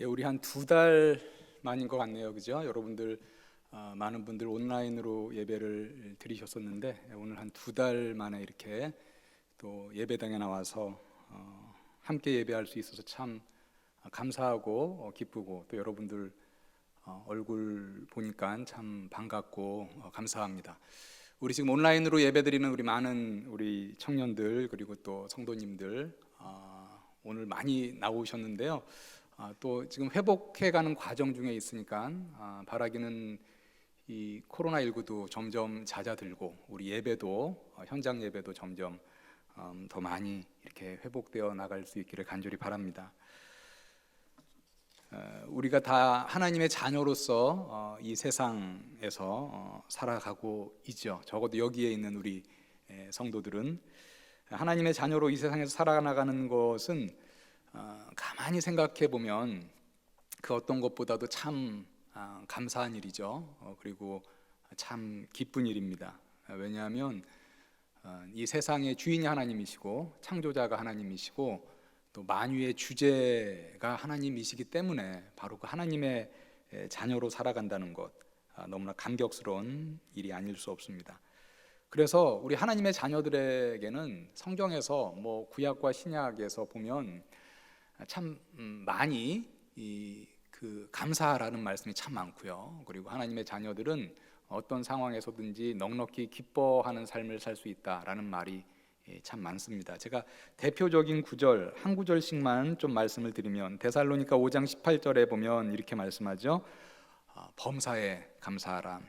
우리 한 2달 만인 것 같네요, 그죠? 여러분들 많은 분들 온라인으로 예배를 드리셨었는데 오늘 한 2달 만에 이렇게 또 예배당에 나와서 함께 예배할 수 있어서 참 감사하고 기쁘고 또 여러분들 얼굴 보니까 참 반갑고 감사합니다. 우리 지금 온라인으로 예배드리는 우리 많은 우리 청년들 그리고 또 성도님들 오늘 많이 나오셨는데요. 또 지금 회복해가는 과정 중에 있으니까 바라기는 이 코로나19도 점점 잦아들고 우리 예배도 현장 예배도 점점 더 많이 이렇게 회복되어 나갈 수 있기를 간절히 바랍니다. 우리가 다 하나님의 자녀로서 이 세상에서 살아가고 있죠. 적어도 여기에 있는 우리 성도들은 하나님의 자녀로 이 세상에서 살아나가는 것은 가만히 생각해 보면 그 어떤 것보다도 참 감사한 일이죠. 그리고 참 기쁜 일입니다. 왜냐하면 이 세상의 주인이 하나님이시고 창조자가 하나님이시고 또 만유의 주제가 하나님이시기 때문에 바로 그 하나님의 자녀로 살아간다는 것 너무나 감격스러운 일이 아닐 수 없습니다. 그래서 우리 하나님의 자녀들에게는 성경에서 뭐 구약과 신약에서 보면 참 많이 그 감사하라는 말씀이 참 많고요. 그리고 하나님의 자녀들은 어떤 상황에서든지 넉넉히 기뻐하는 삶을 살 수 있다라는 말이 참 많습니다. 제가 대표적인 구절 한 구절씩만 좀 말씀을 드리면 데살로니가 5장 18절에 보면 이렇게 말씀하죠. 범사에 감사하라.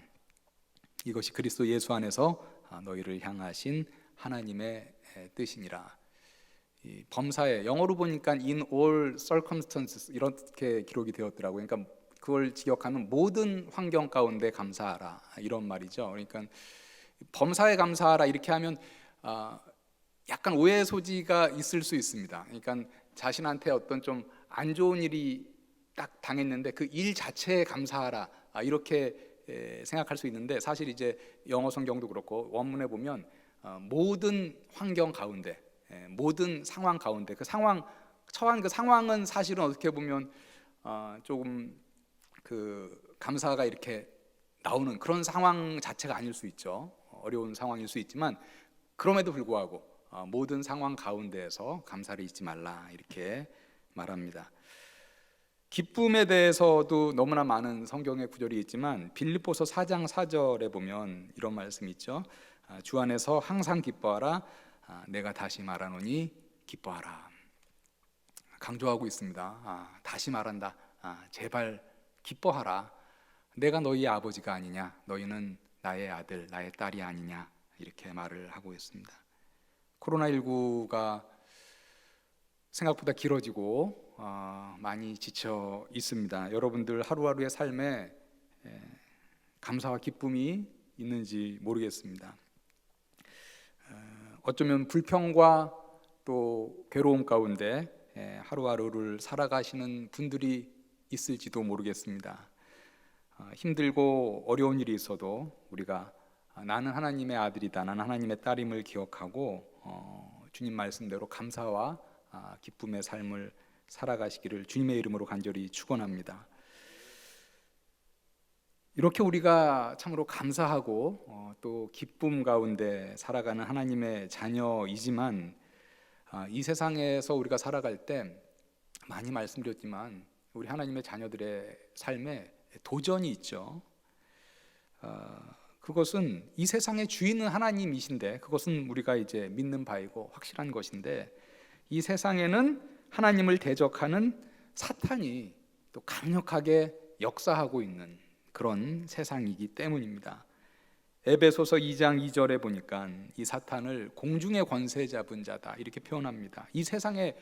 이것이 그리스도 예수 안에서 너희를 향하신 하나님의 뜻이니라. 이 범사에 영어로 보니까 in all circumstances 이렇게 기록이 되었더라고요. 그러니까 그걸 직역하면 모든 환경 가운데 감사하라 이런 말이죠. 그러니까 범사에 감사하라 이렇게 하면 약간 오해 소지가 있을 수 있습니다. 그러니까 자신한테 어떤 좀 안 좋은 일이 딱 당했는데 그 일 자체에 감사하라 이렇게 생각할 수 있는데 사실 이제 영어 성경도 그렇고 원문에 보면 모든 환경 가운데 모든 상황 가운데 그 상황 처한 그 상황은 사실은 어떻게 보면 조금 그 감사가 이렇게 나오는 그런 상황 자체가 아닐 수 있죠. 어려운 상황일 수 있지만 그럼에도 불구하고 모든 상황 가운데에서 감사를 잊지 말라 이렇게 말합니다. 기쁨에 대해서도 너무나 많은 성경의 구절이 있지만 빌립보서 4장 4절에 보면 이런 말씀이 있죠. 주 안에서 항상 기뻐하라. 내가 다시 말하노니 기뻐하라. 강조하고 있습니다. 다시 말한다. 제발 기뻐하라. 내가 너희의 아버지가 아니냐. 너희는 나의 아들, 나의 딸이 아니냐. 이렇게 말을 하고 있습니다. 코로나19가 생각보다 길어지고 많이 지쳐 있습니다. 여러분들 하루하루의 삶에 감사와 기쁨이 있는지 모르겠습니다. 어쩌면 불평과 또 괴로움 가운데 하루하루를 살아가시는 분들이 있을지도 모르겠습니다. 힘들고 어려운 일이 있어도 우리가 나는 하나님의 아들이다, 나는 하나님의 딸임을 기억하고 주님 말씀대로 감사와 기쁨의 삶을 살아가시기를 주님의 이름으로 간절히 축원합니다. 이렇게 우리가 참으로 감사하고 또 기쁨 가운데 살아가는 하나님의 자녀이지만 이 세상에서 우리가 살아갈 때 많이 말씀드렸지만 우리 하나님의 자녀들의 삶에 도전이 있죠. 그것은 이 세상의 주인은 하나님이신데 그것은 우리가 이제 믿는 바이고 확실한 것인데 이 세상에는 하나님을 대적하는 사탄이 또 강력하게 역사하고 있는 그런 세상이기 때문입니다. 에베소서 2장 2절에 보니까 이 사탄을 공중의 권세 잡은 자다 이렇게 표현합니다. 이 세상의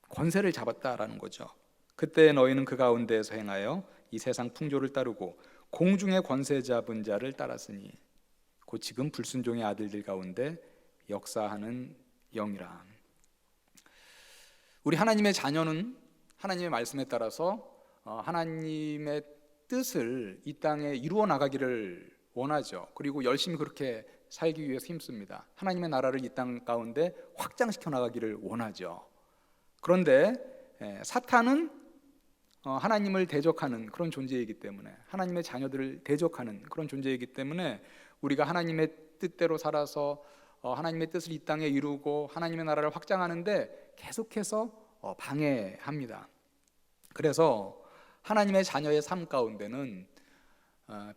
권세를 잡았다라는 거죠. 그때 너희는 그 가운데에서 행하여 이 세상 풍조를 따르고 공중의 권세 잡은 자를 따랐으니 곧 지금 불순종의 아들들 가운데 역사하는 영이라. 우리 하나님의 자녀는 하나님의 말씀에 따라서 하나님의 뜻을 이 땅에 이루어 나가기를 원하죠. 그리고 열심히 그렇게 살기 위해서 힘씁니다. 하나님의 나라를 이 땅 가운데 확장시켜 나가기를 원하죠. 그런데 사탄은 하나님을 대적하는 그런 존재이기 때문에, 하나님의 자녀들을 대적하는 그런 존재이기 때문에 우리가 하나님의 뜻대로 살아서 하나님의 뜻을 이 땅에 이루고 하나님의 나라를 확장하는데 계속해서 방해합니다. 그래서 하나님의 자녀의 삶 가운데는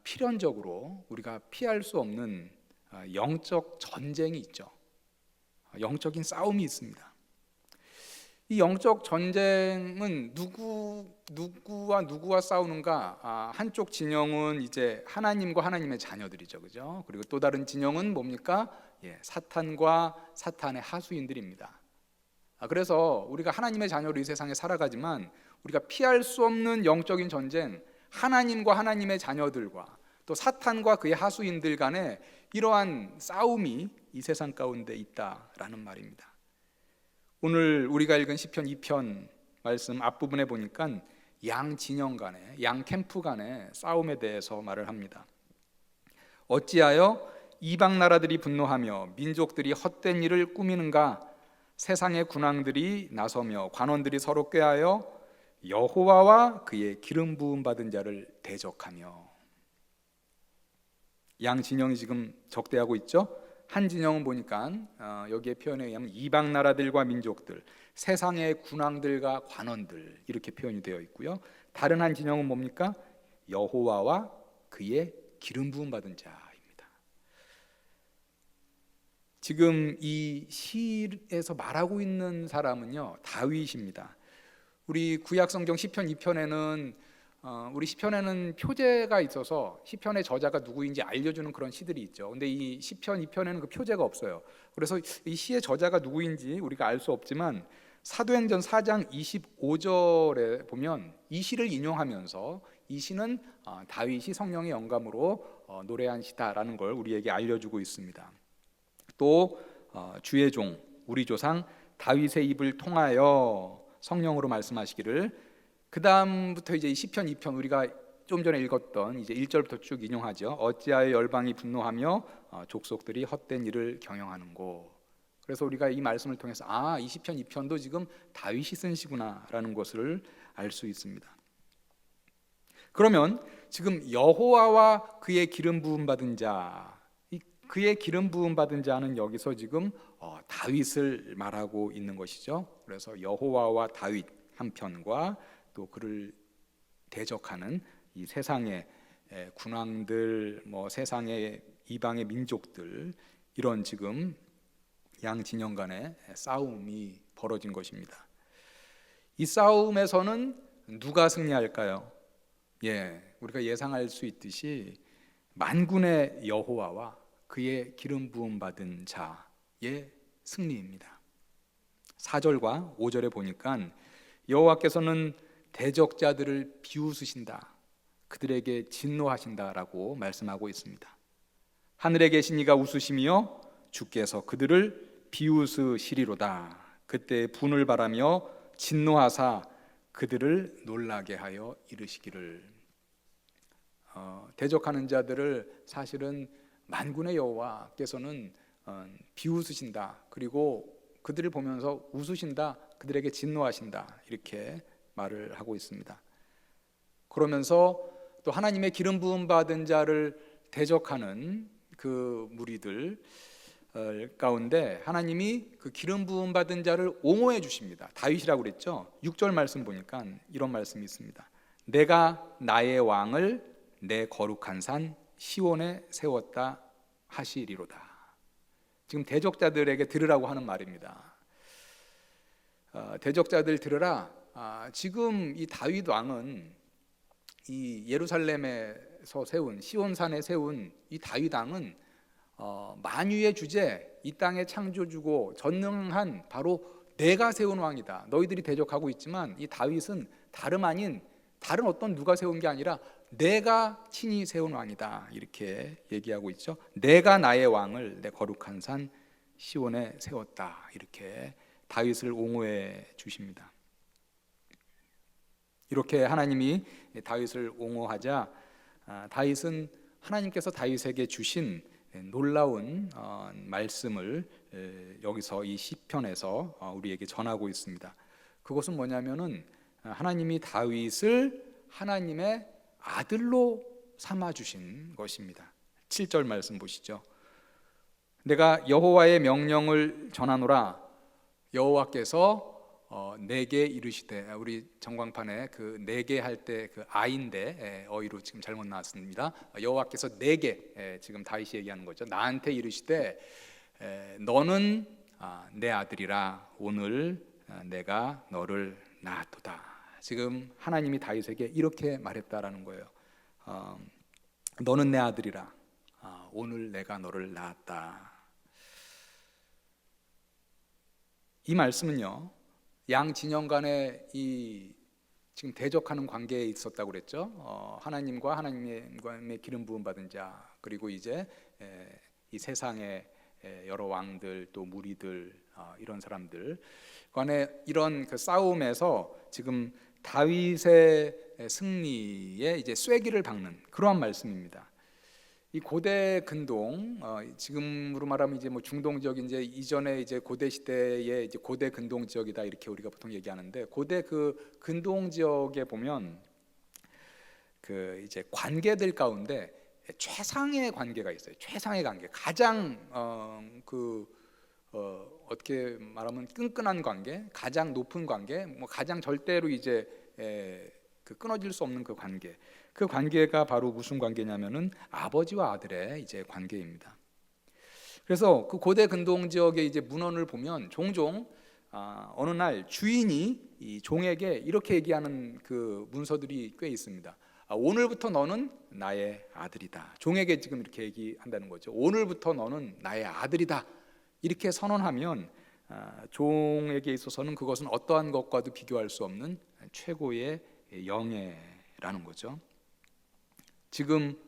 필연적으로 우리가 피할 수 없는 영적 전쟁이 있죠. 영적인 싸움이 있습니다. 이 영적 전쟁은 누구와 싸우는가? 한쪽 진영은 이제 하나님과 하나님의 자녀들이죠, 그죠? 그리고 또 다른 진영은 뭡니까? 사탄과 사탄의 하수인들입니다. 그래서 우리가 하나님의 자녀로 이 세상에 살아가지만 우리가 피할 수 없는 영적인 전쟁, 하나님과 하나님의 자녀들과 또 사탄과 그의 하수인들 간에 이러한 싸움이 이 세상 가운데 있다라는 말입니다. 오늘 우리가 읽은 시편 2편 말씀 앞부분에 보니까 양 진영 간에, 양 캠프 간의 싸움에 대해서 말을 합니다. 어찌하여 이방 나라들이 분노하며 민족들이 헛된 일을 꾸미는가? 세상의 군왕들이 나서며 관원들이 서로 꾀하여 여호와와 그의 기름 부음 받은 자를 대적하며. 양 진영이 지금 적대하고 있죠. 한 진영은 보니까 여기에 표현에 의하면 이방 나라들과 민족들, 세상의 군왕들과 관원들 이렇게 표현이 되어 있고요. 다른 한 진영은 뭡니까? 여호와와 그의 기름 부음 받은 자입니다. 지금 이 시에서 말하고 있는 사람은요, 다윗입니다. 우리 구약 성경 시편 2편에는 우리 시편에는 표제가 있어서 시편의 저자가 누구인지 알려주는 그런 시들이 있죠. 근데 이 시편 2편에는 그 표제가 없어요. 그래서 이 시의 저자가 누구인지 우리가 알 수 없지만 사도행전 4장 25절에 보면 이 시를 인용하면서 이 시는 다윗이 성령의 영감으로 노래한 시다라는 걸 우리에게 알려주고 있습니다. 또 주의 종 우리 조상 다윗의 입을 통하여 성령으로 말씀하시기를, 그 다음부터 이제 시편 2편 우리가 좀 전에 읽었던 이제 1절부터 쭉 인용하죠. 어찌하여 열방이 분노하며 족속들이 헛된 일을 경영하는고. 그래서 우리가 이 말씀을 통해서 이 시편 2편도 지금 다윗이 쓴 시구나라는 것을 알 수 있습니다. 그러면 지금 여호와와 그의 기름 부음 받은 자, 그의 기름 부음 받은 자는 여기서 지금 다윗을 말하고 있는 것이죠. 그래서 여호와와 다윗 한편과 또 그를 대적하는 이 세상의 군왕들, 세상의 이방의 민족들, 이런 지금 양 진영 간의 싸움이 벌어진 것입니다. 이 싸움에서는 누가 승리할까요? 우리가 예상할 수 있듯이 만군의 여호와와 그의 기름 부음 받은 자의 승리입니다. 4절과 5절에 보니까 여호와께서는 대적자들을 비웃으신다, 그들에게 진노하신다라고 말씀하고 있습니다. 하늘에 계신 이가 웃으시며 주께서 그들을 비웃으시리로다. 그때 분을 바라며 진노하사 그들을 놀라게 하여 이르시기를. 대적하는 자들을 사실은 만군의 여호와께서는 비웃으신다, 그리고 그들을 보면서 웃으신다, 그들에게 진노하신다, 이렇게 말을 하고 있습니다. 그러면서 또 하나님의 기름 부음 받은 자를 대적하는 그 무리들 가운데 하나님이 그 기름 부음 받은 자를 옹호해 주십니다. 다윗이라고 그랬죠. 6절 말씀 보니까 이런 말씀이 있습니다. 내가 나의 왕을 내 거룩한 산 시온에 세웠다 하시리로다. 지금 대적자들에게 들으라고 하는 말입니다. 대적자들 들으라. 지금 이 다윗 왕은 이 예루살렘에서 세운, 시온산에 세운 이 다윗 왕은 만유의 주제, 이 땅의 창조주고 전능한 바로 내가 세운 왕이다. 너희들이 대적하고 있지만 이 다윗은 다름 아닌 다른 어떤 누가 세운 게 아니라 내가 친히 세운 왕이다, 이렇게 얘기하고 있죠. 내가 나의 왕을 내 거룩한 산 시온에 세웠다, 이렇게 다윗을 옹호해 주십니다. 이렇게 하나님이 다윗을 옹호하자 다윗은 하나님께서 다윗에게 주신 놀라운 말씀을 여기서 이 시편에서 우리에게 전하고 있습니다. 그것은 뭐냐면은 하나님이 다윗을 하나님의 아들로 삼아 주신 것입니다. 7절 말씀 보시죠. 내가 여호와의 명령을 전하노라. 여호와께서 내게 이르시되, 우리 전광판에 그 내게 할 때 그 아인데 어휘로 지금 잘못 나왔습니다. 여호와께서 내게, 지금 다윗이 얘기하는 거죠. 나한테 이르시되 너는 내 아들이라. 오늘 내가 너를 낳았도다. 지금 하나님이 다윗에게 이렇게 말했다라는 거예요. 너는 내 아들이라. 오늘 내가 너를 낳았다. 이 말씀은요, 양 진영 간에 이 지금 대적하는 관계에 있었다고 그랬죠. 하나님과 하나님의 기름 부음 받은 자, 그리고 이제 이 세상의 여러 왕들, 또 무리들, 이런 사람들 간에 이런 그 싸움에서 지금 다윗의 승리에 이제 쐐기를 박는 그러한 말씀입니다. 이 고대 근동, 지금으로 말하면 이제 뭐 중동 지역, 이제 이전에 이제 고대 시대의 이제 고대 근동 지역이다 이렇게 우리가 보통 얘기하는데, 고대 그 근동 지역에 보면 그 이제 관계들 가운데 최상의 관계가 있어요. 최상의 관계, 가장 어떻게 말하면 끈끈한 관계, 가장 높은 관계, 뭐 가장 절대로 이제 그 끊어질 수 없는 그 관계. 그 관계가 바로 무슨 관계냐면은 아버지와 아들의 이제 관계입니다. 그래서 그 고대 근동 지역의 이제 문헌을 보면 종종 어느 날 주인이 이 종에게 이렇게 얘기하는 그 문서들이 꽤 있습니다. 오늘부터 너는 나의 아들이다. 종에게 지금 이렇게 얘기한다는 거죠. 오늘부터 너는 나의 아들이다. 이렇게 선언하면 종에게 있어서는 그것은 어떠한 것과도 비교할 수 없는 최고의 영예라는 거죠. 지금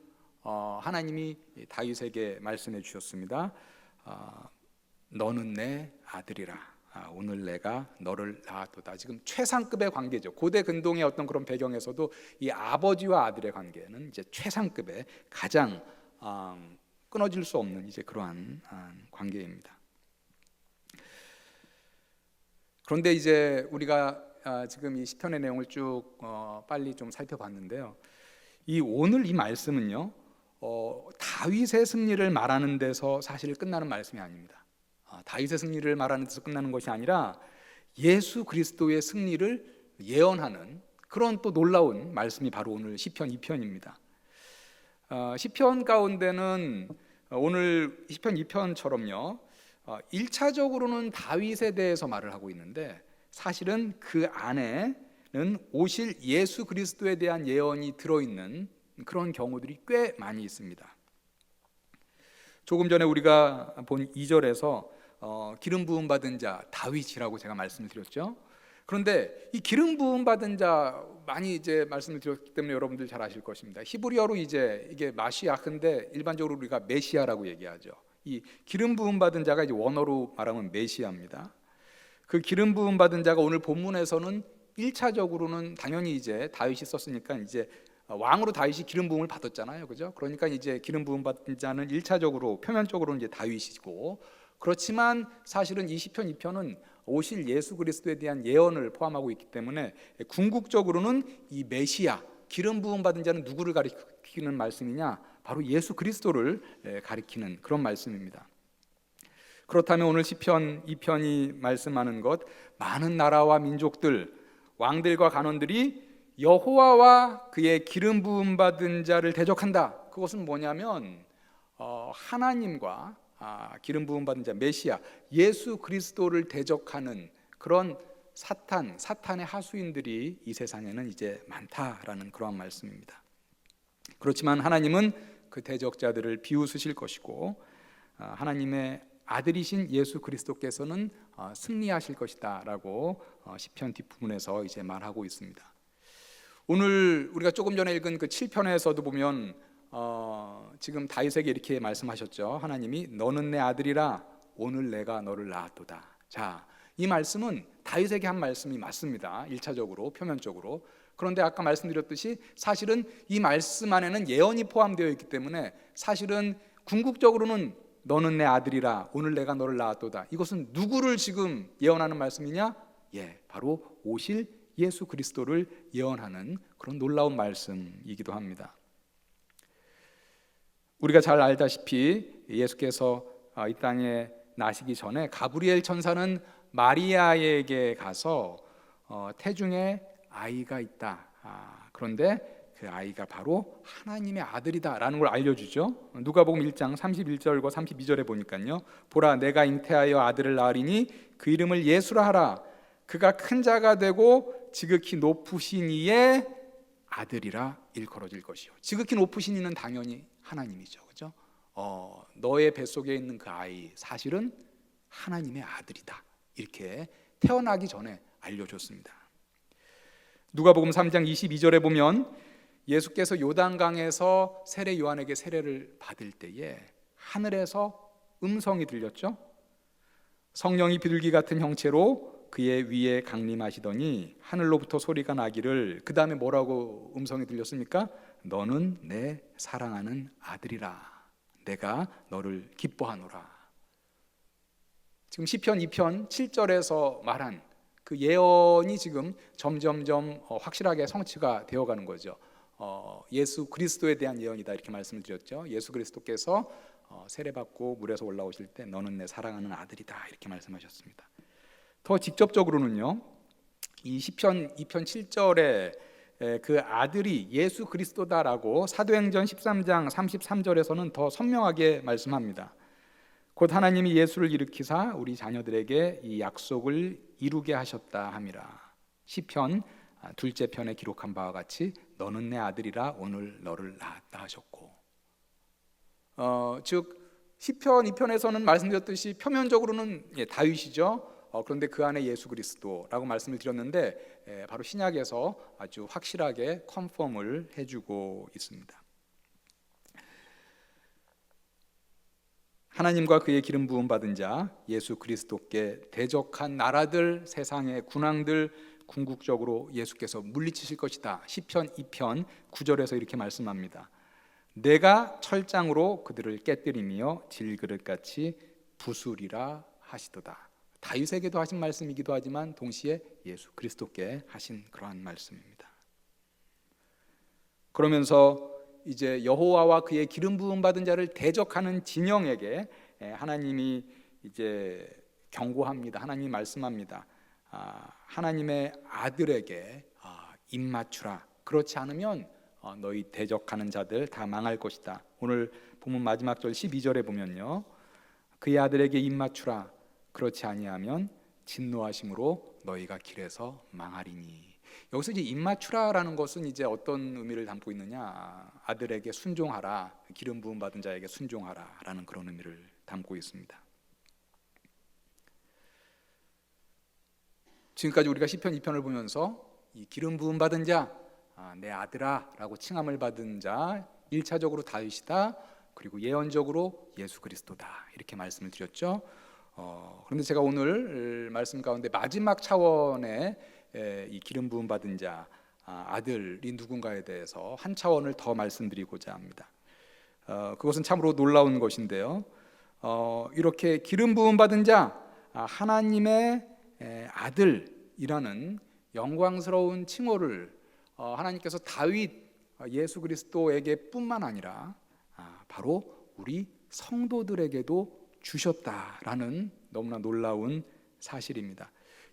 하나님이 다윗에게 말씀해 주셨습니다. 너는 내 아들이라. 오늘 내가 너를 낳았도다. 지금 최상급의 관계죠. 고대 근동의 어떤 그런 배경에서도 이 아버지와 아들의 관계는 이제 최상급의 가장 끊어질 수 없는 이제 그러한 관계입니다. 그런데 이제 우리가 지금 이 시편의 내용을 쭉 빨리 좀 살펴봤는데요. 이 오늘 이 말씀은요, 다윗의 승리를 말하는 데서 사실 끝나는 말씀이 아닙니다. 다윗의 승리를 말하는 데서 끝나는 것이 아니라 예수 그리스도의 승리를 예언하는 그런 또 놀라운 말씀이 바로 오늘 시편 2편입니다. 시편 가운데는 오늘 시편 2편처럼요, 1차적으로는 다윗에 대해서 말을 하고 있는데, 사실은 그 안에는 오실 예수 그리스도에 대한 예언이 들어있는 그런 경우들이 꽤 많이 있습니다. 조금 전에 우리가 본 2절에서 기름 부음 받은 자 다윗이라고 제가 말씀을 드렸죠. 그런데 이 기름 부음 받은 자 많이 이제 말씀을 드렸기 때문에 여러분들 잘 아실 것입니다. 히브리어로 이제 이게 마시아흐인데 일반적으로 우리가 메시아라고 얘기하죠. 이 기름 부음 받은 자가 이제 원어로 말하면 메시아입니다. 그 기름 부음 받은 자가 오늘 본문에서는 1차적으로는 당연히 이제 다윗이 썼으니까 이제 왕으로 다윗이 기름 부음을 받았잖아요, 그죠? 그러니까 이제 기름 부음 받은 자는 1차적으로 표면적으로는 이제 다윗이고, 그렇지만 사실은 이 시편 2편은 오실 예수 그리스도에 대한 예언을 포함하고 있기 때문에 궁극적으로는 이 메시아, 기름 부음 받은 자는 누구를 가리키는 말씀이냐? 바로 예수 그리스도를 가리키는 그런 말씀입니다. 그렇다면 오늘 시편 2편이 말씀하는 것, 많은 나라와 민족들, 왕들과 간원들이 여호와와 그의 기름 부음 받은 자를 대적한다. 그것은 뭐냐면 하나님과 기름 부음 받은 자 메시아 예수 그리스도를 대적하는 그런 사탄의 하수인들이 이 세상에는 이제 많다라는 그러한 말씀입니다. 그렇지만 하나님은 그 대적자들을 비웃으실 것이고, 하나님의 아들이신 예수 그리스도께서는 승리하실 것이다라고 시편 뒷부분에서 이제 말하고 있습니다. 오늘 우리가 조금 전에 읽은 그 7편에서도 보면 지금 다윗에게 이렇게 말씀하셨죠. 하나님이 너는 내 아들이라 오늘 내가 너를 낳았도다. 자, 이 말씀은 다윗에게 한 말씀이 맞습니다. 1차적으로 표면적으로. 그런데 아까 말씀드렸듯이 사실은 이 말씀 안에는 예언이 포함되어 있기 때문에 사실은 궁극적으로는 너는 내 아들이라 오늘 내가 너를 낳았도다. 이것은 누구를 지금 예언하는 말씀이냐? 바로 오실 예수 그리스도를 예언하는 그런 놀라운 말씀이기도 합니다. 우리가 잘 알다시피 예수께서 이 땅에 나시기 전에 가브리엘 천사는 마리아에게 가서 태중에 아이가 있다. 그런데 그 아이가 바로 하나님의 아들이다 라는 걸 알려주죠. 누가복음 1장 31절과 32절에 보니까요, 보라 내가 잉태하여 아들을 낳으리니 그 이름을 예수라 하라. 그가 큰 자가 되고 지극히 높으신 이의 아들이라 일컬어질 것이요. 지극히 높으신 이는 당연히 하나님이죠, 그렇죠? 너의 뱃속에 있는 그 아이 사실은 하나님의 아들이다, 이렇게 태어나기 전에 알려줬습니다. 누가복음 3장 22절에 보면 예수께서 요단강에서 세례 요한에게 세례를 받을 때에 하늘에서 음성이 들렸죠. 성령이 비둘기 같은 형체로 그의 위에 강림하시더니 하늘로부터 소리가 나기를, 그 다음에 뭐라고 음성이 들렸습니까? 너는 내 사랑하는 아들이라, 내가 너를 기뻐하노라. 지금 시편 2편 7절에서 말한 그 예언이 지금 점점점 확실하게 성취가 되어가는 거죠. 예수 그리스도에 대한 예언이다, 이렇게 말씀을 드렸죠. 예수 그리스도께서 세례받고 물에서 올라오실 때 너는 내 사랑하는 아들이다, 이렇게 말씀하셨습니다. 더 직접적으로는요, 이 시편 2편 7절에 그 아들이 예수 그리스도다라고 사도행전 13장 33절에서는 더 선명하게 말씀합니다. 곧 하나님이 예수를 일으키사 우리 자녀들에게 이 약속을 이루게 하셨다 함이라. 시편 둘째 편에 기록한 바와 같이 너는 내 아들이라 오늘 너를 낳았다 하셨고, 즉 시편 2편에서는 말씀드렸듯이 표면적으로는 다윗이죠. 그런데 그 안에 예수 그리스도라고 말씀을 드렸는데 바로 신약에서 아주 확실하게 컨펌을 해주고 있습니다. 하나님과 그의 기름 부음 받은 자 예수 그리스도께 대적한 나라들, 세상의 군왕들 궁극적으로 예수께서 물리치실 것이다. 시편 2편 9절에서 이렇게 말씀합니다. 내가 철장으로 그들을 깨뜨리며 질그릇같이 부수리라 하시도다. 다윗에게도 하신 말씀이기도 하지만 동시에 예수 그리스도께 하신 그러한 말씀입니다. 그러면서 이제 여호와와 그의 기름 부음 받은 자를 대적하는 진영에게 하나님이 이제 경고합니다. 하나님이 말씀합니다. 하나님의 아들에게 입 맞추라. 그렇지 않으면 너희 대적하는 자들 다 망할 것이다. 오늘 본문 마지막 절 12절에 보면요, 그의 아들에게 입 맞추라. 그렇지 아니하면 진노하심으로 너희가 길에서 망하리니. 여기서 이제 입 맞추라라는 것은 이제 어떤 의미를 담고 있느냐? 아들에게 순종하라, 기름 부음 받은 자에게 순종하라라는 그런 의미를 담고 있습니다. 지금까지 우리가 시편 2편을 보면서 이 기름 부음 받은 자, 내 아들아라고 칭함을 받은 자 1차적으로 다윗이다, 그리고 예언적으로 예수 그리스도다, 이렇게 말씀을 드렸죠. 그런데 제가 오늘 말씀 가운데 마지막 차원의 이 기름 부음 받은 자 아들이 누군가에 대해서 한 차원을 더 말씀드리고자 합니다. 그것은 참으로 놀라운 것인데요, 이렇게 기름 부음 받은 자 하나님의 아들이라는 영광스러운 칭호를 하나님께서 다윗 예수 그리스도에게 뿐만 아니라 바로 우리 성도들에게도 주셨다라는 너무나 놀라운 사실입니다.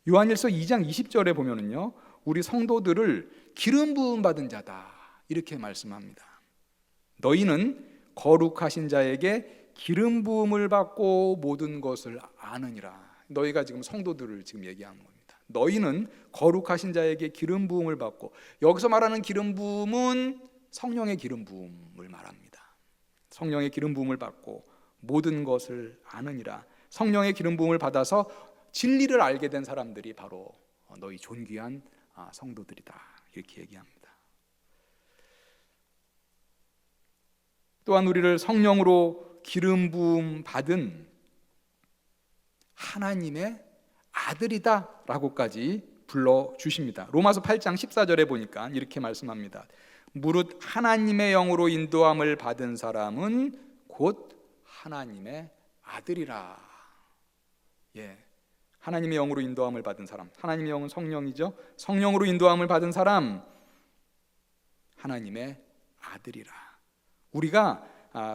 요한일서 2장 20절에 보면은요, 우리 성도들을 기름 부음 받은 자다, 이렇게 말씀합니다. 너희는 거룩하신 자에게 기름 부음을 받고 모든 것을 아느니라. 너희가 지금 성도들을 지금 얘기하는 겁니다. 너희는 거룩하신 자에게 기름 부음을 받고, 여기서 말하는 기름 부음은 성령의 기름 부음을 말합니다. 성령의 기름 부음을 받고 모든 것을 아느니라. 성령의 기름 부음을 받아서 진리를 알게 된 사람들이 바로 너희 존귀한 성도들이다, 이렇게 얘기합니다. 또한 우리를 성령으로 기름 부음 받은 하나님의 아들이다 라고까지 불러주십니다. 로마서 8장 14절에 보니까 이렇게 말씀합니다. 무릇 하나님의 영으로 인도함을 받은 사람은 곧 하나님의 아들이라. 하나님의 영으로 인도함을 받은 사람, 하나님의 영은 성령이죠. 성령으로 인도함을 받은 사람, 하나님의 아들이라. 우리가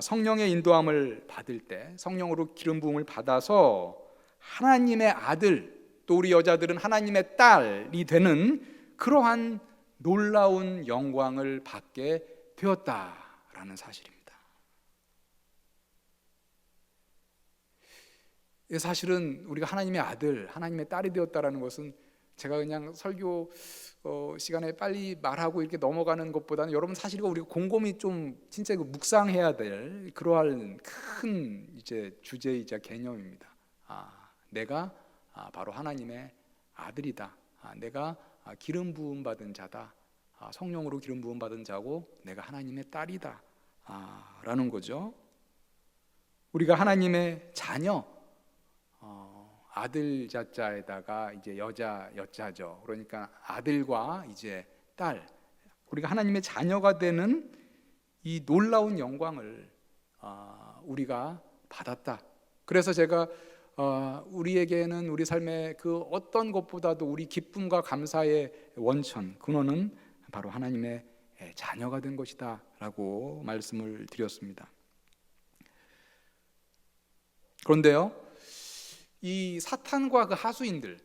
성령의 인도함을 받을 때, 성령으로 기름 부음을 받아서 하나님의 아들, 또 우리 여자들은 하나님의 딸이 되는 그러한 놀라운 영광을 받게 되었다라는 사실입니다. 사실은 우리가 하나님의 아들, 하나님의 딸이 되었다라는 것은 제가 그냥 설교 시간에 빨리 말하고 이렇게 넘어가는 것보다는 여러분 사실 우리가 곰곰이 좀 진짜 묵상해야 될 그러한 큰 이제 주제이자 개념입니다. 내가 바로 하나님의 아들이다. 내가 기름 부음 받은 자다. 성령으로 기름 부음 받은 자고 내가 하나님의 딸이다. 라는 거죠. 우리가 하나님의 자녀, 아들 자자에다가 이제 여자 여자죠. 그러니까 아들과 이제 딸, 우리가 하나님의 자녀가 되는 이 놀라운 영광을 우리가 받았다. 그래서 제가 우리에게는 우리 삶의 그 어떤 것보다도 우리 기쁨과 감사의 원천, 근원은 바로 하나님의 자녀가 된 것이다 라고 말씀을 드렸습니다. 그런데요, 이 사탄과 그 하수인들,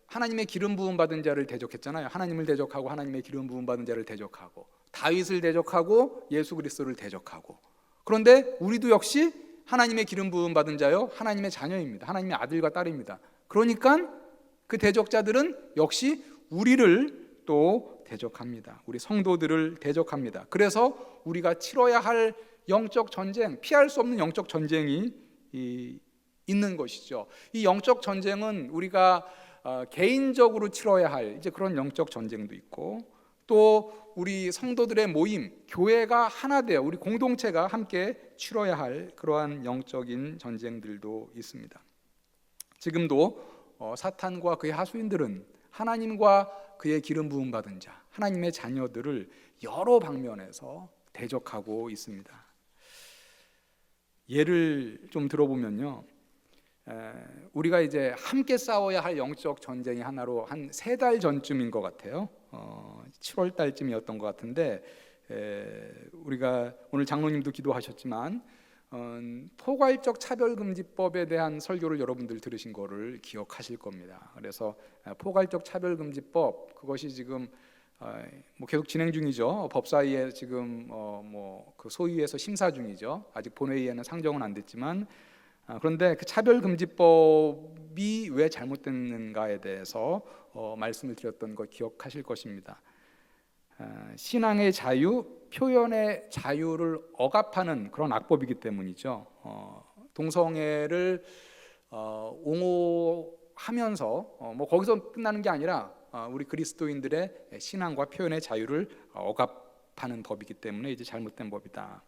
하나님의 기름 부음 받은 자를 대적했잖아요. 하나님을 대적하고 하나님의 기름 부음 받은 자를 대적하고 다윗을 대적하고 예수 그리스도를 대적하고, 그런데 우리도 역시 하나님의 기름 부음 받은 자요, 하나님의 자녀입니다. 하나님의 아들과 딸입니다. 그러니까 그 대적자들은 역시 우리를 또 대적합니다. 우리 성도들을 대적합니다. 그래서 우리가 치러야 할 영적 전쟁, 피할 수 없는 영적 전쟁이 있는 것이죠. 이 영적 전쟁은 우리가 개인적으로 치러야 할 이제 그런 영적 전쟁도 있고, 또 우리 성도들의 모임, 교회가 하나 되어 우리 공동체가 함께 치러야 할 그러한 영적인 전쟁들도 있습니다. 지금도 사탄과 그의 하수인들은 하나님과 그의 기름 부음 받은 자, 하나님의 자녀들을 여러 방면에서 대적하고 있습니다. 예를 좀 들어보면요, 우리가 이제 함께 싸워야 할 영적 전쟁이 하나로 한 3달 전쯤인 것 같아요. 7월 달쯤이었던 것 같은데, 우리가 오늘 장로님도 기도하셨지만 포괄적 차별금지법에 대한 설교를 여러분들 들으신 거를 기억하실 겁니다. 그래서 포괄적 차별금지법, 그것이 지금 뭐 계속 진행 중이죠. 법사위에 지금 그 소위에서 심사 중이죠. 아직 본회의에는 상정은 안 됐지만, 그런데 그 차별금지법이 왜 잘못됐는가에 대해서 말씀을 드렸던 거 기억하실 것입니다. 신앙의 자유, 표현의 자유를 억압하는 그런 악법이기 때문이죠. 동성애를 옹호하면서 뭐 거기서 끝나는 게 아니라 우리 그리스도인들의 신앙과 표현의 자유를 억압하는 법이기 때문에 이제 잘못된 법이다.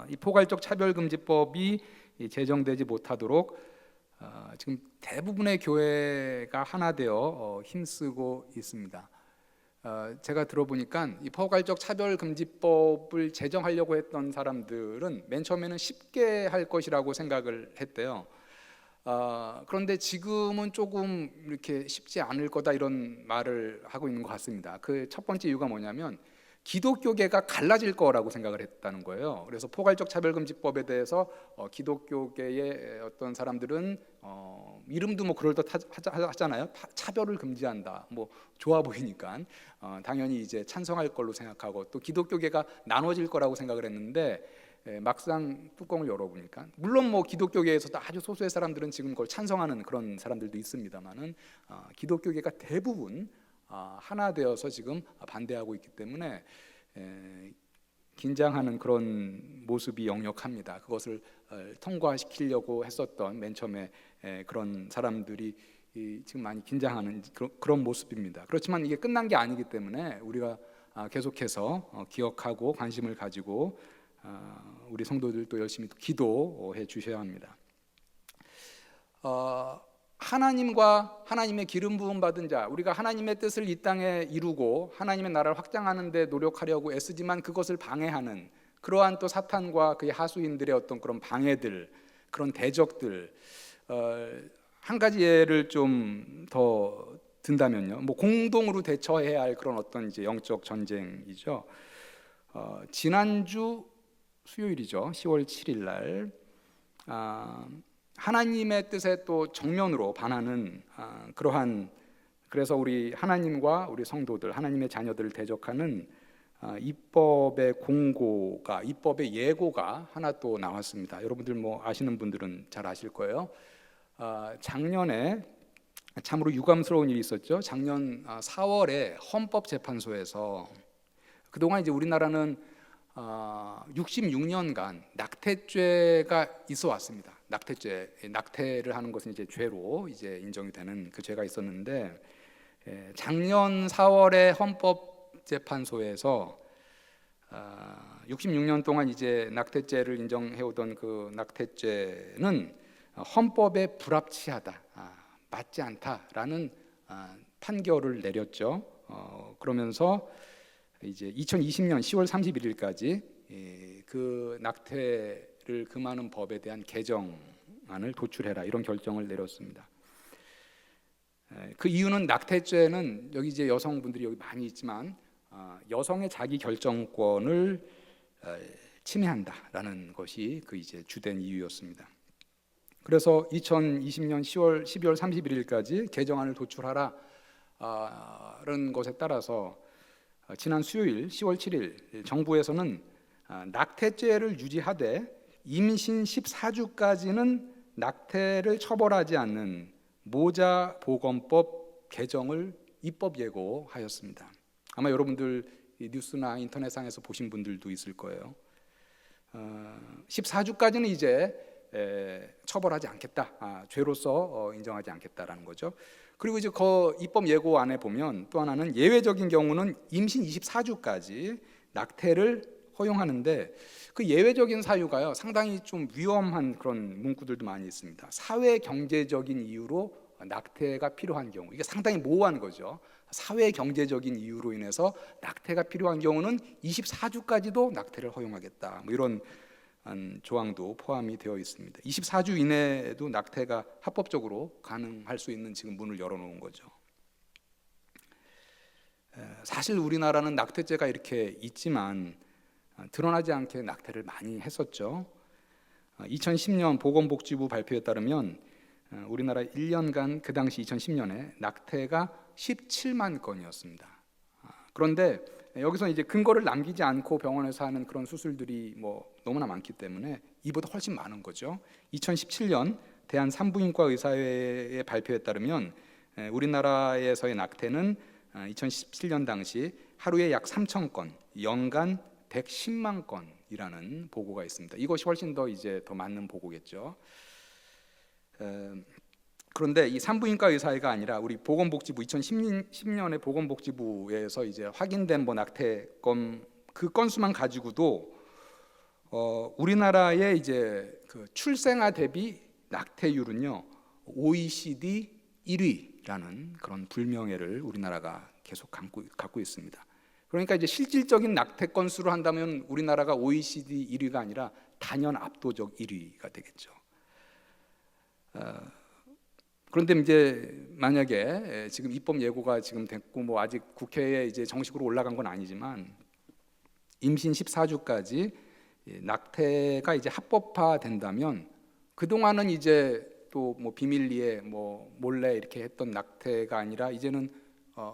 이 포괄적 차별금지법이 제정되지 못하도록 지금 대부분의 교회가 하나 되어 힘쓰고 있습니다. 제가 들어보니까 이 포괄적 차별금지법을 제정하려고 했던 사람들은 맨 처음에는 쉽게 할 것이라고 생각을 했대요. 그런데 지금은 조금 이렇게 쉽지 않을 거다 이런 말을 하고 있는 것 같습니다. 그 첫 번째 이유가 뭐냐면 기독교계가 갈라질 거라고 생각을 했다는 거예요. 그래서 포괄적 차별금지법에 대해서 기독교계의 어떤 사람들은 이름도 뭐 그럴듯하잖아요. 차별을 금지한다. 뭐 좋아 보이니까 당연히 이제 찬성할 걸로 생각하고, 또 기독교계가 나눠질 거라고 생각을 했는데 막상 뚜껑을 열어보니까, 물론 뭐 기독교계에서도 아주 소수의 사람들은 지금 그걸 찬성하는 그런 사람들도 있습니다만은 기독교계가 대부분 하나 되어서 지금 반대하고 있기 때문에 긴장하는 그런 모습이 역력합니다. 그것을 통과시키려고 했었던 맨 처음에 그런 사람들이 지금 많이 긴장하는 그런 모습입니다. 그렇지만 이게 끝난 게 아니기 때문에 우리가 계속해서 기억하고 관심을 가지고 우리 성도들도 열심히 기도해 주셔야 합니다. 하나님과 하나님의 기름 부음 받은 자, 우리가 하나님의 뜻을 이 땅에 이루고 하나님의 나라를 확장하는 데 노력하려고 애쓰지만 그것을 방해하는 그러한 또 사탄과 그의 하수인들의 어떤 그런 방해들, 그런 대적들, 한 가지 예를 좀 더 든다면요, 뭐 공동으로 대처해야 할 그런 어떤 이제 영적 전쟁이죠. 지난주 수요일이죠. 10월 7일 날 하나님의 뜻에 또 정면으로 반하는 그러한, 그래서 우리 하나님과 우리 성도들, 하나님의 자녀들을 대적하는 입법의 공고가, 입법의 예고가 하나 또 나왔습니다. 여러분들 뭐 아시는 분들은 잘 아실 거예요. 작년에 참으로 유감스러운 일이 있었죠. 작년 4월에 헌법재판소에서, 그동안 이제 우리나라는 66년간 낙태죄가 있어 왔습니다. 낙태죄, 낙태를 하는 것은 이제 죄로 이제 인정이 되는 그 죄가 있었는데, 작년 4월에 헌법재판소에서 66년 동안 이제 낙태죄를 인정해 오던 그 낙태죄는 헌법에 불합치하다, 맞지 않다라는 판결을 내렸죠. 그러면서 이제 2020년 10월 31일까지 그 낙태를 금하는 법에 대한 개정안을 도출해라, 이런 결정을 내렸습니다. 그 이유는 낙태죄는 여기 이제 여성분들이 여기 많이 있지만 여성의 자기 결정권을 침해한다라는 것이 그 이제 주된 이유였습니다. 그래서 2020년 12월 31일까지 개정안을 도출하라 라는 것에 따라서 지난 수요일 10월 7일 정부에서는 낙태죄를 유지하되 임신 14주까지는 낙태를 처벌하지 않는 모자보건법 개정을 입법 예고하였습니다. 아마 여러분들 뉴스나 인터넷상에서 보신 분들도 있을 거예요. 14주까지는 이제 처벌하지 않겠다, 죄로서 인정하지 않겠다라는 거죠. 그리고 이제 그 입법 예고안에 보면 또 하나는 예외적인 경우는 임신 24주까지 낙태를 허용하는데, 그 예외적인 사유가요 상당히 좀 위험한 그런 문구들도 많이 있습니다. 사회 경제적인 이유로 낙태가 필요한 경우, 이게 상당히 모호한 거죠. 사회 경제적인 이유로 인해서 낙태가 필요한 경우는 24주까지도 낙태를 허용하겠다, 뭐 이런 조항도 포함이 되어 있습니다. 24주 이내에도 낙태가 합법적으로 가능할 수 있는 지금 문을 열어놓은 거죠. 사실 우리나라는 낙태죄가 이렇게 있지만 드러나지 않게 낙태를 많이 했었죠. 2010년 보건복지부 발표에 따르면 우리나라 1년간 그 당시 2010년에 낙태가 17만 건이었습니다. 그런데 여기서 이제 근거를 남기지 않고 병원에서 하는 그런 수술들이 뭐 너무나 많기 때문에 이보다 훨씬 많은 거죠. 2017년 대한산부인과 의사회의 발표에 따르면 우리나라에서의 낙태는 2017년 당시 하루에 약 3,000건, 연간 110만 건이라는 보고가 있습니다. 이것이 훨씬 더 이제 더 맞는 보고겠죠. 그런데 이 산부인과 의사회가 아니라 우리 보건복지부, 2010년에 보건복지부에서 이제 확인된 뭐 낙태건 그 건수만 가지고도 우리나라의 이제 그 출생아 대비 낙태율은요 OECD 1위라는 그런 불명예를 우리나라가 계속 갖고 있습니다. 그러니까 이제 실질적인 낙태 건수로 한다면 우리나라가 OECD 1위가 아니라 단연 압도적 1위가 되겠죠. 그런데 이제 만약에 지금 입법 예고가 지금 됐고 뭐 아직 국회에 이제 정식으로 올라간 건 아니지만 임신 14주까지 낙태가 이제 합법화 된다면, 그동안은 이제 또 뭐 비밀리에 뭐 몰래 이렇게 했던 낙태가 아니라 이제는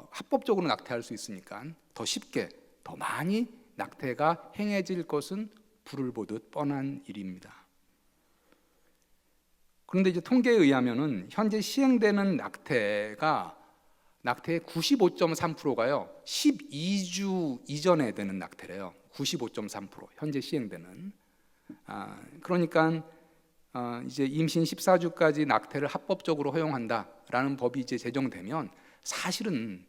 합법적으로 낙태할 수 있으니까 더 쉽게 더 많이 낙태가 행해질 것은 불을 보듯 뻔한 일입니다. 그런데 이제 통계에 의하면은 현재 시행되는 낙태의 95.3%가요 12주 이전에 되는 낙태래요. 95.3% 현재 시행되는. 그러니까 이제 임신 14주까지 낙태를 합법적으로 허용한다라는 법이 이제 제정되면 사실은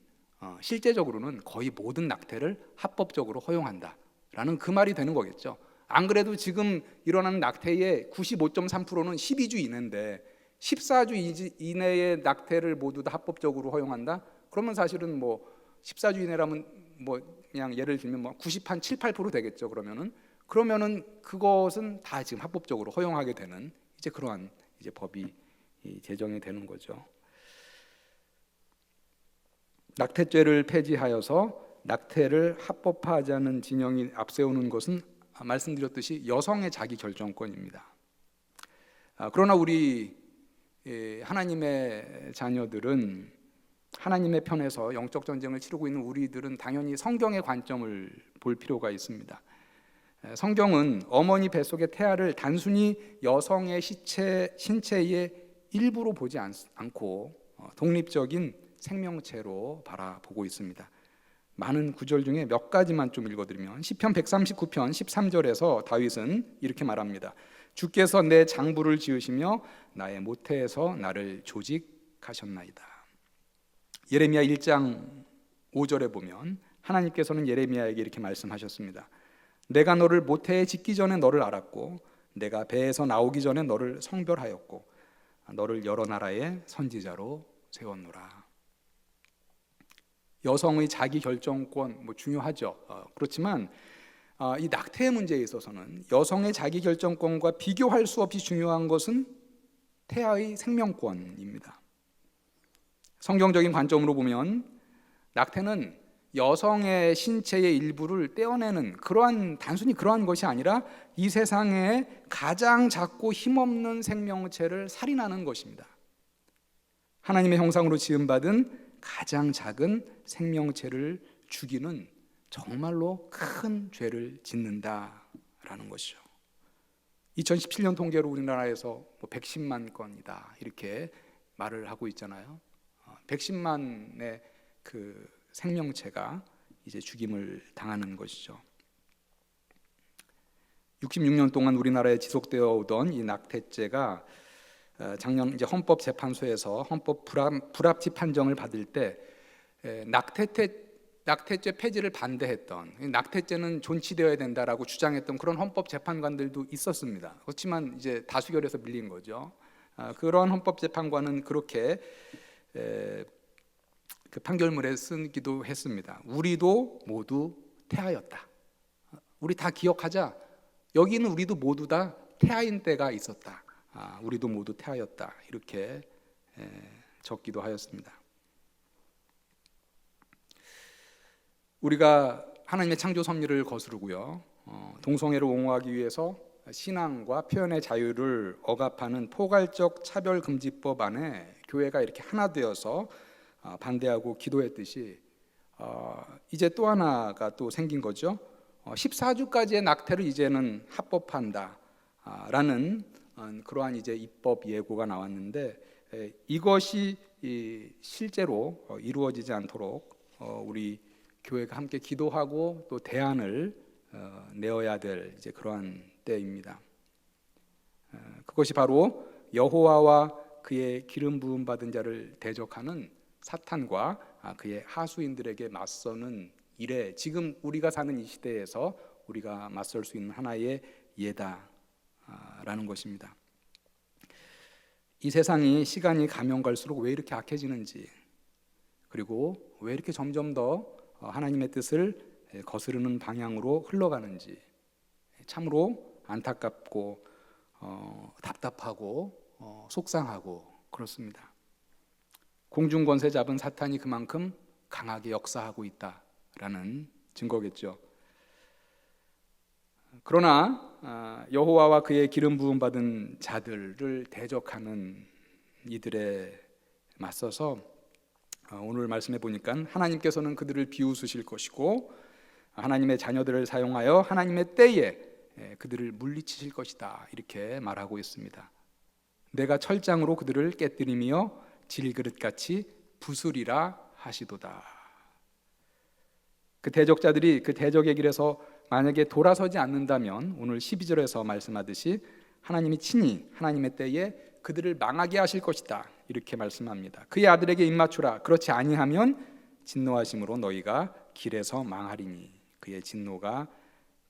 실제적으로는 거의 모든 낙태를 합법적으로 허용한다라는 그 말이 되는 거겠죠. 안 그래도 지금 일어나는 낙태의 95.3%는 12주 이내인데 14주 이내의 낙태를 모두 다 합법적으로 허용한다? 그러면 사실은 뭐 14주 이내라면 뭐 그냥 예를 들면 뭐 7, 8% 되겠죠. 그러면은 그것은 다 지금 합법적으로 허용하게 되는 이제 그러한 이제 법이 제정이 되는 거죠. 낙태죄를 폐지하여서 낙태를 합법화하지 않은 진영이 앞세우는 것은 말씀드렸듯이 여성의 자기 결정권입니다. 그러나 우리 하나님의 자녀들은, 하나님의 편에서 영적 전쟁을 치르고 있는 우리들은 당연히 성경의 관점을 볼 필요가 있습니다. 성경은 어머니 뱃속의 태아를 단순히 여성의 신체의 일부로 보지 않고 독립적인 생명체로 바라보고 있습니다. 많은 구절 중에 몇 가지만 좀 읽어드리면, 시편 139편 13절에서 다윗은 이렇게 말합니다. 주께서 내 장부를 지으시며 나의 모태에서 나를 조직하셨나이다. 예레미야 1장 5절에 보면 하나님께서는 예레미야에게 이렇게 말씀하셨습니다. 내가 너를 모태에 짓기 전에 너를 알았고 내가 배에서 나오기 전에 너를 성별하였고 너를 여러 나라의 선지자로 세웠노라. 여성의 자기 결정권 중요하죠. 그렇지만 이 낙태의 문제에 있어서는 여성의 자기 결정권과 비교할 수 없이 중요한 것은 태아의 생명권입니다. 성경적인 관점으로 보면 낙태는 여성의 신체의 일부를 떼어내는 단순히 그러한 것이 아니라 이 세상에 가장 작고 힘없는 생명체를 살인하는 것입니다. 하나님의 형상으로 지음받은 가장 작은 생명체를 죽이는 정말로 큰 죄를 짓는다라는 것이죠. 2017년 통계로 우리나라에서 110만 건이다 이렇게 말을 하고 있잖아요. 110만의 그 생명체가 이제 죽임을 당하는 것이죠. 66년 동안 우리나라에 지속되어 오던 이 낙태죄가 작년 이제 헌법재판소에서 헌법 불합치 판정을 받을 때 낙태죄 폐지를 반대했던, 낙태죄는 존치되어야 된다라고 주장했던 그런 헌법재판관들도 있었습니다. 그렇지만 이제 다수결에서 밀린 거죠. 그런 헌법재판관은 그렇게 그 판결문에 쓰기도 했습니다. 우리도 모두 태아였다. 우리 다 기억하자. 여기는 우리도 모두 다 태아인 때가 있었다. 우리도 모두 태아였다. 이렇게 적기도 하였습니다. 우리가 하나님의 창조 섭리를 거스르고요, 동성애를 옹호하기 위해서 신앙과 표현의 자유를 억압하는 포괄적 차별금지법 안에 교회가 이렇게 하나 되어서 반대하고 기도했듯이 이제 또 하나가 또 생긴 거죠. 14주까지의 낙태를 이제는 합법한다라는 그러한 이제 입법 예고가 나왔는데, 이것이 실제로 이루어지지 않도록 우리 교회가 함께 기도하고 또 대안을 내어야 될 이제 그러한 때입니다. 그것이 바로 여호와와 그의 기름 부음 받은 자를 대적하는 사탄과 그의 하수인들에게 맞서는 일에, 지금 우리가 사는 이 시대에서 우리가 맞설 수 있는 하나의 예다라는 것입니다. 이 세상이 시간이 가면 갈수록 왜 이렇게 악해지는지, 그리고 왜 이렇게 점점 더 하나님의 뜻을 거스르는 방향으로 흘러가는지 참으로 안타깝고 답답하고 속상하고 그렇습니다. 공중권세 잡은 사탄이 그만큼 강하게 역사하고 있다라는 증거겠죠. 그러나 여호와와 그의 기름 부음 받은 자들을 대적하는 이들에 맞서서 오늘 말씀해 보니까 하나님께서는 그들을 비웃으실 것이고 하나님의 자녀들을 사용하여 하나님의 때에 그들을 물리치실 것이다 이렇게 말하고 있습니다. 내가 철장으로 그들을 깨뜨리며 질그릇같이 부수리라 하시도다. 그 대적자들이 그 대적의 길에서 만약에 돌아서지 않는다면 오늘 12절에서 말씀하듯이 하나님이 친히 하나님의 때에 그들을 망하게 하실 것이다 이렇게 말씀합니다. 그의 아들에게 입맞추라. 그렇지 아니하면 진노하심으로 너희가 길에서 망하리니 그의 진노가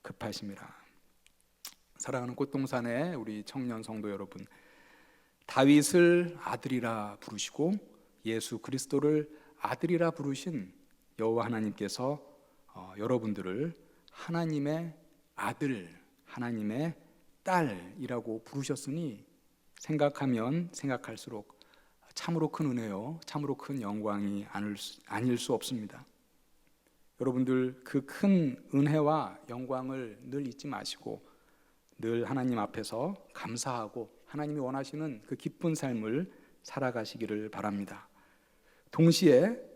급하심이라. 사랑하는 꽃동산의 우리 청년 성도 여러분, 다윗을 아들이라 부르시고 예수 그리스도를 아들이라 부르신 여호와 하나님께서 여러분들을 하나님의 아들, 하나님의 딸이라고 부르셨으니 생각하면 생각할수록 참으로 큰 은혜요, 참으로 큰 영광이 아닐 수 없습니다. 여러분들 그 큰 은혜와 영광을 늘 잊지 마시고 늘 하나님 앞에서 감사하고 하나님이 원하시는 그 기쁜 삶을 살아가시기를 바랍니다. 동시에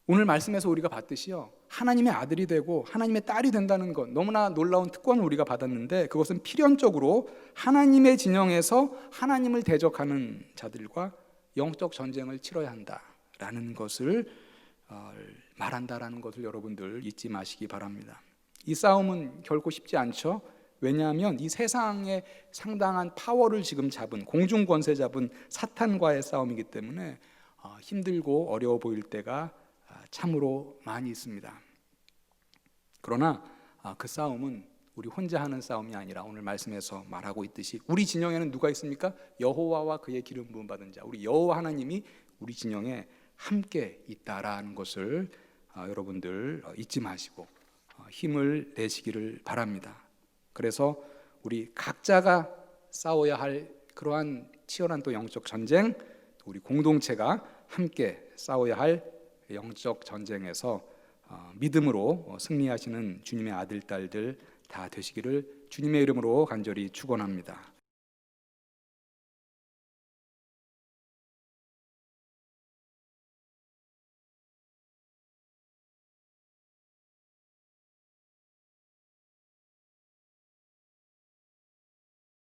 오늘 말씀에서 우리가 봤듯이요, 하나님의 아들이 되고 하나님의 딸이 된다는 것, 너무나 놀라운 특권을 우리가 받았는데 그것은 필연적으로 하나님의 진영에서 하나님을 대적하는 자들과 영적 전쟁을 치러야 한다라는 것을 말한다라는 것을 여러분들 잊지 마시기 바랍니다. 이 싸움은 결코 쉽지 않죠. 왜냐하면 이 세상에 상당한 파워를 지금 잡은, 공중 권세 잡은 사탄과의 싸움이기 때문에 힘들고 어려워 보일 때가 참으로 많이 있습니다. 그러나 그 싸움은 우리 혼자 하는 싸움이 아니라 오늘 말씀에서 말하고 있듯이 우리 진영에는 누가 있습니까? 여호와와 그의 기름 부음 받은 자, 우리 여호와 하나님이 우리 진영에 함께 있다라는 것을 여러분들 잊지 마시고 힘을 내시기를 바랍니다. 그래서 우리 각자가 싸워야 할 그러한 치열한 또 영적 전쟁, 우리 공동체가 함께 싸워야 할 영적 전쟁에서 믿음으로 승리하시는 주님의 아들, 딸들 다 되시기를 주님의 이름으로 간절히 축원합니다.